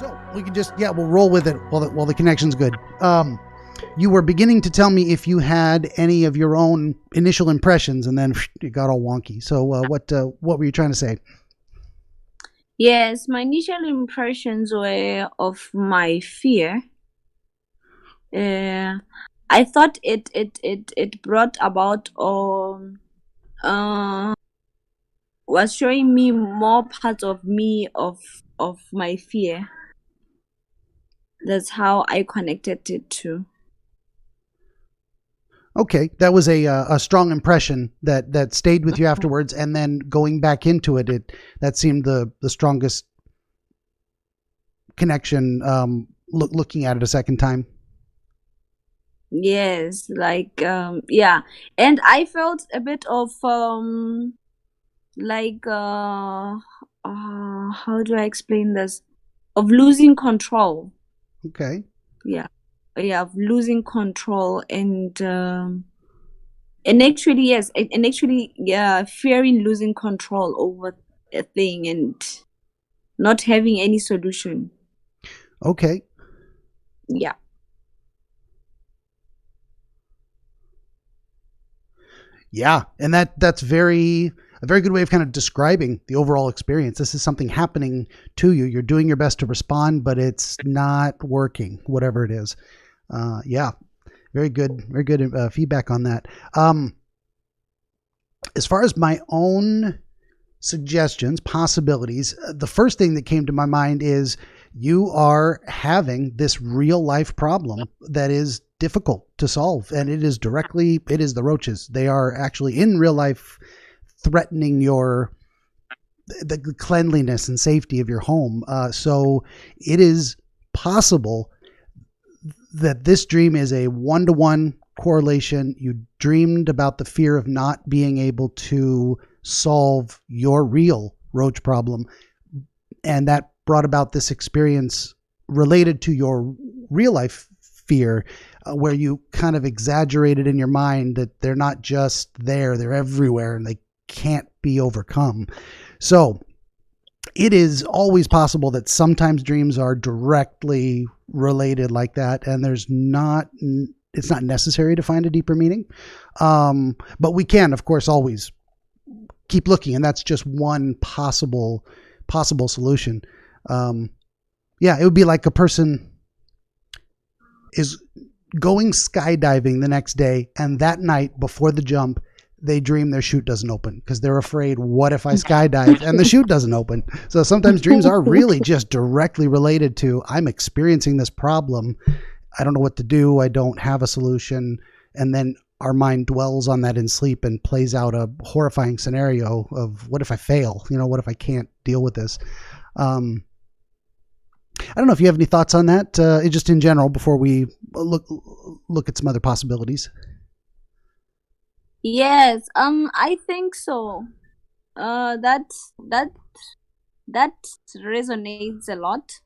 So we can just, we'll roll with it while the connection's good. You were beginning to tell me if you had any of your own initial impressions, and then it got all wonky. So what were you trying to say? Yes, my initial impressions were of my fear. I thought it brought about was showing me more parts of me of my fear. That's how I connected it to. Okay, that was a strong impression that stayed with you afterwards, and then going back into it, that seemed the strongest connection. Looking at it a second time. Yes, yeah, and I felt a bit of how do I explain this? Of losing control. Okay. Yeah, of losing control and actually yes, and actually fearing losing control over a thing and not having any solution. Okay. Yeah. Yeah, and that's a very good way of kind of describing the overall experience. This is something happening to you. You're doing your best to respond, but it's not working, whatever it is. Yeah, very good feedback on that. As far as my own suggestions, possibilities, the first thing that came to my mind is you are having this real life problem that is difficult to solve, and it is the roaches. They are actually in real life threatening the cleanliness and safety of your home. So it is possible that this dream is a 1-to-1 correlation. You dreamed about the fear of not being able to solve your real roach problem, and that brought about this experience related to your real life fear, where you kind of exaggerated in your mind that they're not just there, they're everywhere and they can't be overcome. So it is always possible that sometimes dreams are directly related like that, and it's not necessary to find a deeper meaning. But we can, of course, always keep looking, and that's just one possible solution. It would be like a person is going skydiving the next day, and that night before the jump, they dream their chute doesn't open because they're afraid, what if I skydive and the chute doesn't open? So sometimes dreams are really just directly related to, I'm experiencing this problem. I don't know what to do. I don't have a solution. And then our mind dwells on that in sleep and plays out a horrifying scenario of, what if I fail? What if I can't deal with this? I don't know if you have any thoughts on that, just in general, before we look at some other possibilities. Yes, I think so. That resonates a lot.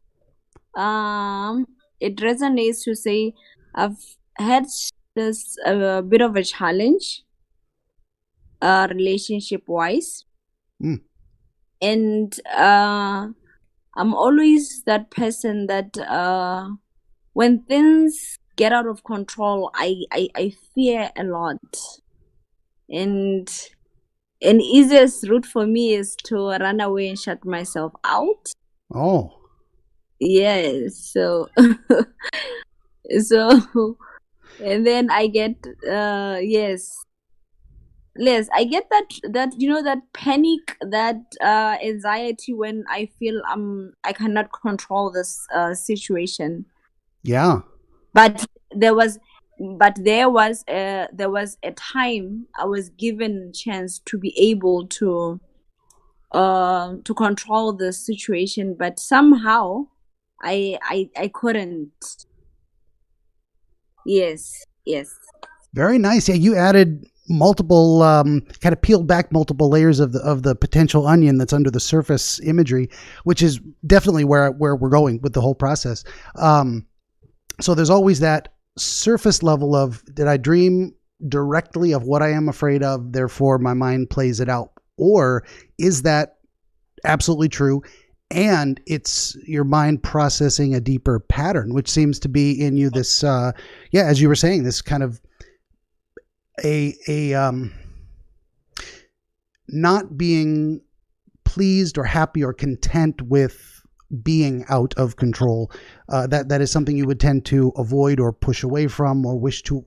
It resonates to say I've had this bit of a challenge, relationship wise, and I'm always that person that when things get out of control, I fear a lot. And an easiest route for me is to run away and shut myself out. Oh. Yes. So and then I get yes, I get that that panic, that anxiety when I feel I cannot control this situation. Yeah. But there was a time I was given a chance to be able to control the situation, but somehow I couldn't. Yes. Very nice. Yeah, you added multiple, kind of peeled back multiple layers of the potential onion that's under the surface imagery, which is definitely where we're going with the whole process. So there's always that surface level of, did I dream directly of what I am afraid of, therefore my mind plays it out? Or is that absolutely true? and it's your mind processing a deeper pattern, which seems to be in you. This, as you were saying, this kind of not being pleased or happy or content with being out of control. That is something you would tend to avoid or push away from or wish to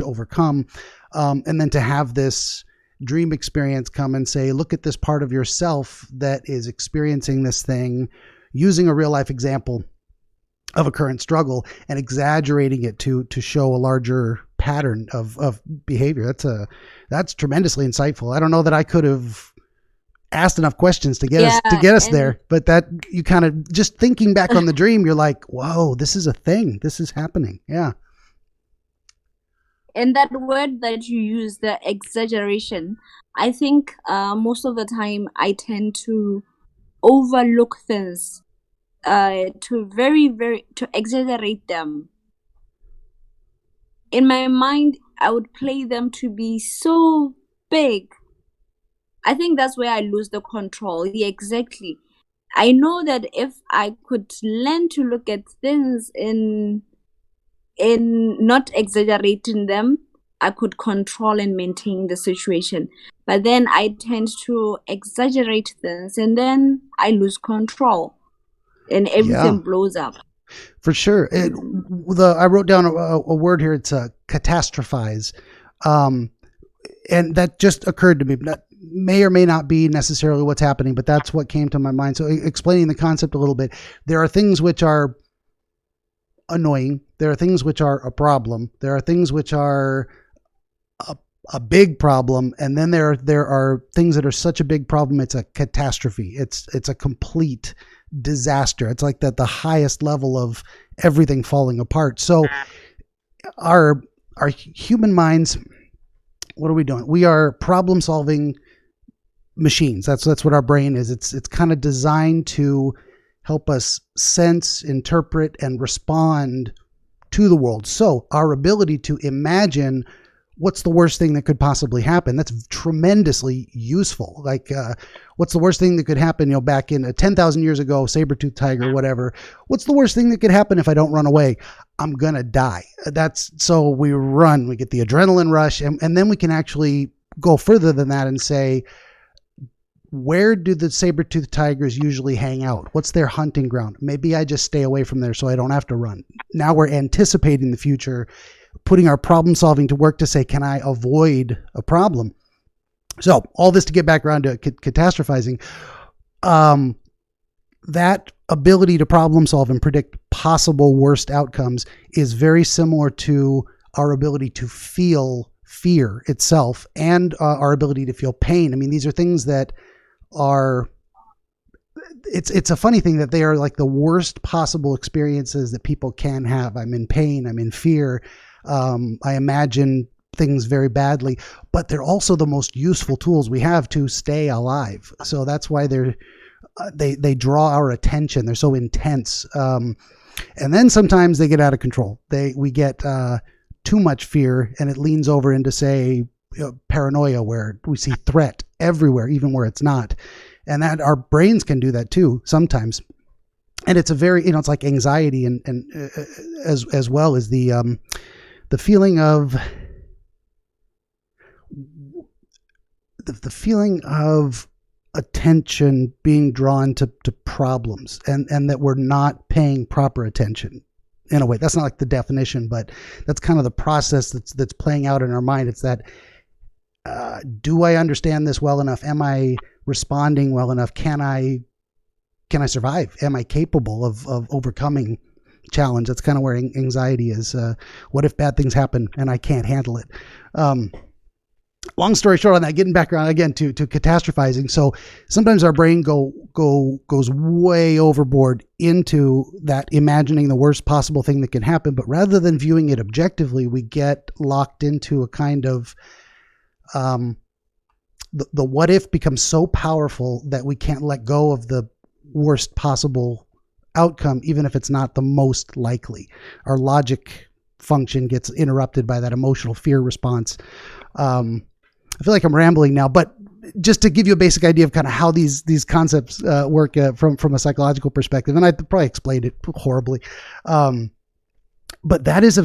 overcome. And then to have this dream experience come and say, look at this part of yourself that is experiencing this thing, using a real life example of a current struggle and exaggerating it to show a larger pattern of behavior. That's tremendously insightful. I don't know that I could have asked enough questions to get us there, but that you kind of just thinking back on the dream, you're like, whoa, this is a thing. This is happening. Yeah. And that word that you use, the exaggeration, I think most of the time I tend to overlook things, to exaggerate them. In my mind, I would play them to be so big. I think that's where I lose the control. Yeah, exactly. I know that if I could learn to look at things in not exaggerating them, I could control and maintain the situation. But then I tend to exaggerate things and then I lose control and everything blows up. For sure. I wrote down a word here. It's catastrophize. And that just occurred to me. That may or may not be necessarily what's happening, but that's what came to my mind. So explaining the concept a little bit, there are things which are annoying. There are things which are a problem. There are things which are a big problem. And then there are things that are such a big problem. It's a catastrophe. It's a complete disaster. It's like the highest level of everything falling apart. So our human minds, what are we doing? We are problem solving machines. That's what our brain is. It's kind of designed to help us sense, interpret, and respond to the world. So our ability to imagine what's the worst thing that could possibly happen, that's tremendously useful. Like, what's the worst thing that could happen, back in 10,000 years ago, saber-toothed tiger, whatever. What's the worst thing that could happen if I don't run away? I'm going to die. So we run, we get the adrenaline rush, and then we can actually go further than that and say, where do the saber-toothed tigers usually hang out? What's their hunting ground? Maybe I just stay away from there so I don't have to run. Now we're anticipating the future, putting our problem solving to work to say, can I avoid a problem? So all this to get back around to catastrophizing. That ability to problem solve and predict possible worst outcomes is very similar to our ability to feel fear itself and our ability to feel pain. I mean, these are things that are, it's a funny thing that they are like the worst possible experiences that people can have. I'm in pain. I'm in fear. I imagine things very badly, but they're also the most useful tools we have to stay alive. So that's why they draw our attention. They're so intense. And then sometimes they get out of control. We get too much fear and it leans over into, say, paranoia, where we see threat everywhere, even where it's not. And that our brains can do that too sometimes. And it's a very, it's like anxiety and as well as the feeling of the feeling of attention being drawn to problems and that we're not paying proper attention. In a way, that's not like the definition, but that's kind of the process that's playing out in our mind. It's that, do I understand this well enough? Am I responding well enough? Can I survive? Am I capable of overcoming challenge? That's kind of where anxiety is. What if bad things happen and I can't handle it? Long story short on that, getting back around again to catastrophizing. So sometimes our brain goes way overboard into that imagining the worst possible thing that can happen. But rather than viewing it objectively, we get locked into a kind of, the what if becomes so powerful that we can't let go of the worst possible outcome, even if it's not the most likely. Our logic function gets interrupted by that emotional fear response. I feel like I'm rambling now, but just to give you a basic idea of kind of how these concepts work from a psychological perspective, and I probably explained it horribly, but that is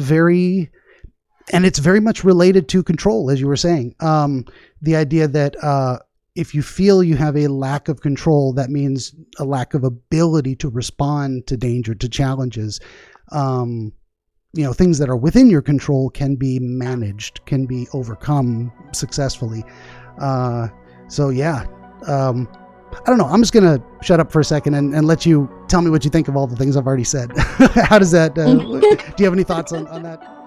and it's very much related to control, as you were saying. The idea that if you feel you have a lack of control, that means a lack of ability to respond to danger, to challenges. Things that are within your control can be managed, can be overcome successfully. So yeah, I don't know. I'm just going to shut up for a second and let you tell me what you think of all the things I've already said. How does that, do you have any thoughts on that?